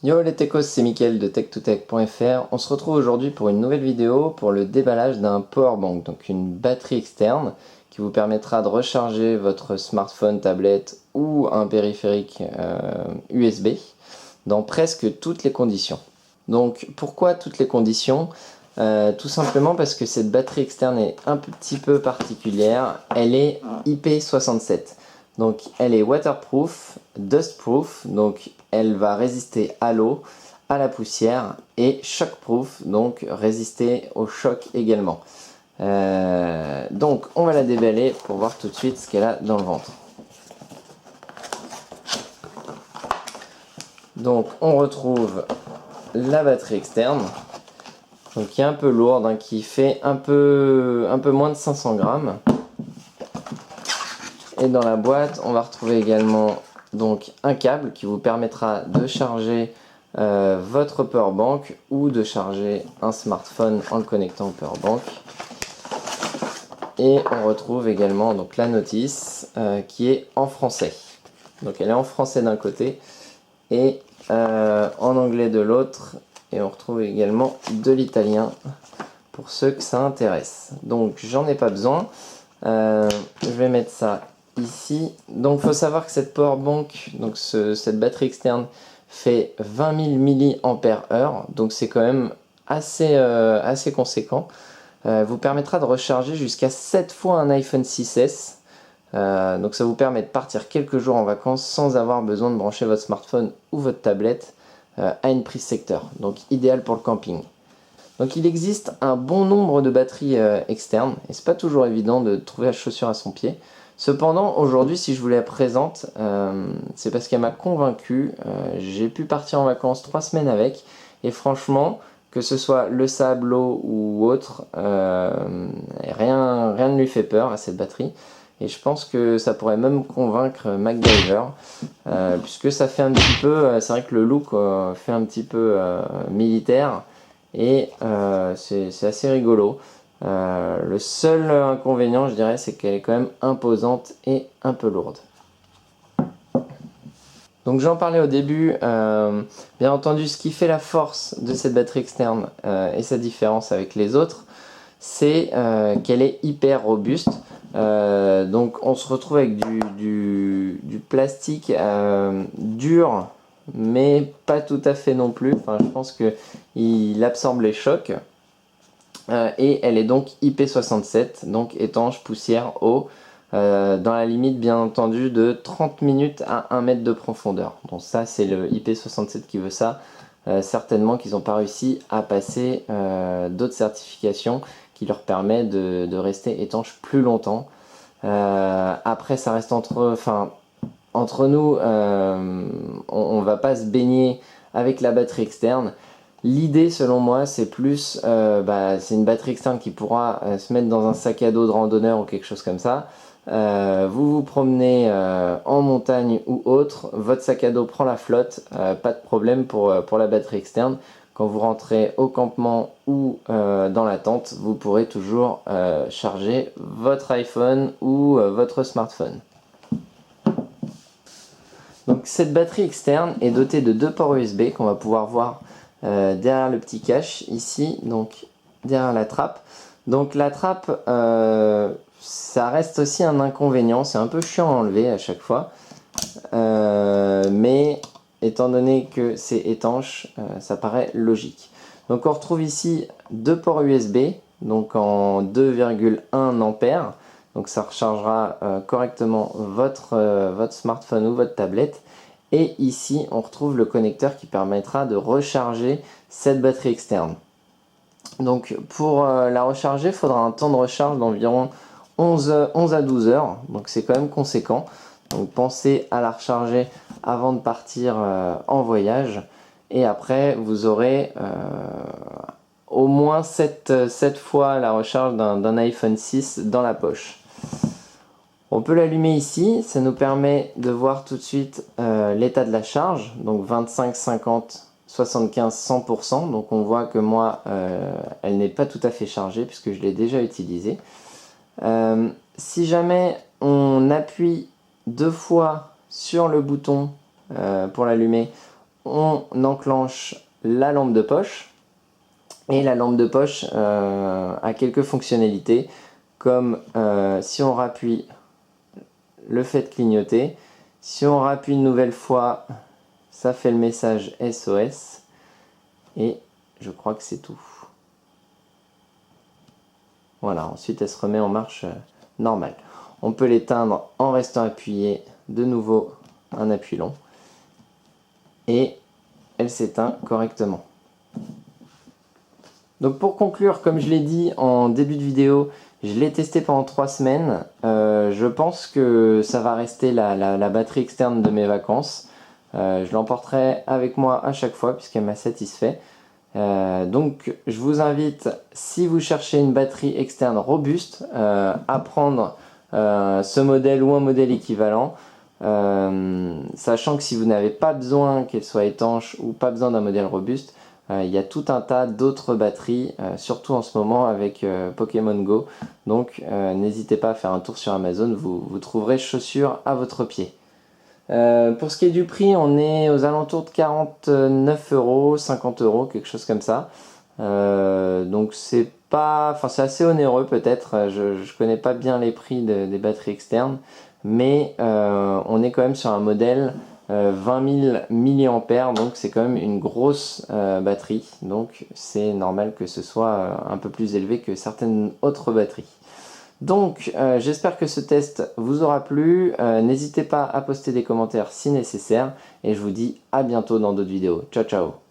Yo les techos, c'est Mickaël de tech2tech.fr. On se retrouve aujourd'hui pour une nouvelle vidéo pour le déballage d'un powerbank, donc une batterie externe qui vous permettra de recharger votre smartphone, tablette ou un périphérique USB dans presque toutes les conditions. Donc pourquoi toutes les conditions? Tout simplement parce que cette batterie externe est un petit peu particulière. Elle est IP67. Donc elle est waterproof, dustproof, donc elle va résister à l'eau, à la poussière, et shockproof, donc résister au choc également. Donc on va la déballer pour voir tout de suite ce qu'elle a dans le ventre. Donc on retrouve la batterie externe, donc qui est un peu lourde, hein, qui fait un peu moins de 500 grammes. Et dans la boîte, on va retrouver également donc un câble qui vous permettra de charger votre powerbank ou de charger un smartphone en le connectant au powerbank. Et on retrouve également donc la notice qui est en français. Donc elle est en français d'un côté et en anglais de l'autre. Et on retrouve également de l'italien pour ceux que ça intéresse. Donc j'en ai pas besoin. Je vais mettre ça ici. Donc il faut savoir que cette powerbank, donc cette batterie externe fait 20 000 mAh, donc c'est quand même assez conséquent. Vous permettra de recharger jusqu'à 7 fois un iPhone 6S. Donc ça vous permet de partir quelques jours en vacances sans avoir besoin de brancher votre smartphone ou votre tablette à une prise secteur. Donc idéal pour le camping. Donc il existe un bon nombre de batteries externes et c'est pas toujours évident de trouver la chaussure à son pied. Cependant aujourd'hui si je vous la présente c'est parce qu'elle m'a convaincu. J'ai pu partir en vacances 3 semaines avec et franchement que ce soit le sable, l'eau ou autre, rien ne lui fait peur à cette batterie. Et je pense que ça pourrait même convaincre MacGyver, puisque ça fait un petit peu, c'est vrai que le look fait un petit peu militaire, et c'est assez rigolo. Le seul inconvénient, je dirais, c'est qu'elle est quand même imposante et un peu lourde. Donc j'en parlais au début, bien entendu ce qui fait la force de cette batterie externe et sa différence avec les autres, c'est qu'elle est hyper robuste. Donc on se retrouve avec du plastique dur, mais pas tout à fait non plus. Enfin, je pense qu'il absorbe les chocs. Et elle est donc IP67, donc étanche, poussière, eau, dans la limite bien entendu de 30 minutes à 1 mètre de profondeur. Donc ça c'est le IP67 qui veut ça. Certainement qu'ils n'ont pas réussi à passer d'autres certifications qui leur permettent de rester étanche plus longtemps. Après ça reste entre nous, on va pas se baigner avec la batterie externe. L'idée selon moi c'est plus, c'est une batterie externe qui pourra se mettre dans un sac à dos de randonneur ou quelque chose comme ça. Vous vous promenez en montagne ou autre, votre sac à dos prend la flotte, pas de problème pour la batterie externe. Quand vous rentrez au campement ou dans la tente, vous pourrez toujours charger votre iPhone ou votre smartphone. Donc cette batterie externe est dotée de 2 ports USB qu'on va pouvoir voir derrière le petit cache ici, donc derrière la trappe. Donc la trappe, ça reste aussi un inconvénient, c'est un peu chiant à enlever à chaque fois, mais étant donné que c'est étanche, ça paraît logique. Donc on retrouve ici 2 ports USB, donc en 2,1 ampères. Donc ça rechargera correctement votre smartphone ou votre tablette. Et ici, on retrouve le connecteur qui permettra de recharger cette batterie externe. Donc pour la recharger, il faudra un temps de recharge d'environ 11 à 12 heures. Donc c'est quand même conséquent. Donc pensez à la recharger avant de partir en voyage. Et après, vous aurez au moins 7 fois la recharge d'un iPhone 6 dans la poche. On peut l'allumer ici, ça nous permet de voir tout de suite l'état de la charge, donc 25, 50, 75, 100%. Donc on voit que moi, elle n'est pas tout à fait chargée puisque je l'ai déjà utilisée. Si jamais on appuie 2 fois sur le bouton pour l'allumer, on enclenche la lampe de poche. Et la lampe de poche a quelques fonctionnalités, comme si on rappuie, le fait de clignoter. Si on rappuie une nouvelle fois, ça fait le message SOS. Et je crois que c'est tout. Voilà, ensuite elle se remet en marche normale. On peut l'éteindre en restant appuyé, de nouveau un appui long. Et elle s'éteint correctement. Donc pour conclure, comme je l'ai dit en début de vidéo, je l'ai testé pendant 3 semaines. Je pense que ça va rester la batterie externe de mes vacances. Je l'emporterai avec moi à chaque fois puisqu'elle m'a satisfait. Donc je vous invite, si vous cherchez une batterie externe robuste, à prendre ce modèle ou un modèle équivalent. Sachant que si vous n'avez pas besoin qu'elle soit étanche ou pas besoin d'un modèle robuste, il y a tout un tas d'autres batteries, surtout en ce moment avec Pokémon Go. Donc n'hésitez pas à faire un tour sur Amazon, vous trouverez chaussures à votre pied. Pour ce qui est du prix, on est aux alentours de 49 euros, 50 euros, quelque chose comme ça. Donc c'est pas, enfin c'est assez onéreux peut-être. Je connais pas bien les prix des batteries externes, mais on est quand même sur un modèle 20 000 mAh, donc c'est quand même une grosse batterie. Donc c'est normal que ce soit un peu plus élevé que certaines autres batteries. Donc j'espère que ce test vous aura plu, n'hésitez pas à poster des commentaires si nécessaire et je vous dis à bientôt dans d'autres vidéos. Ciao ciao.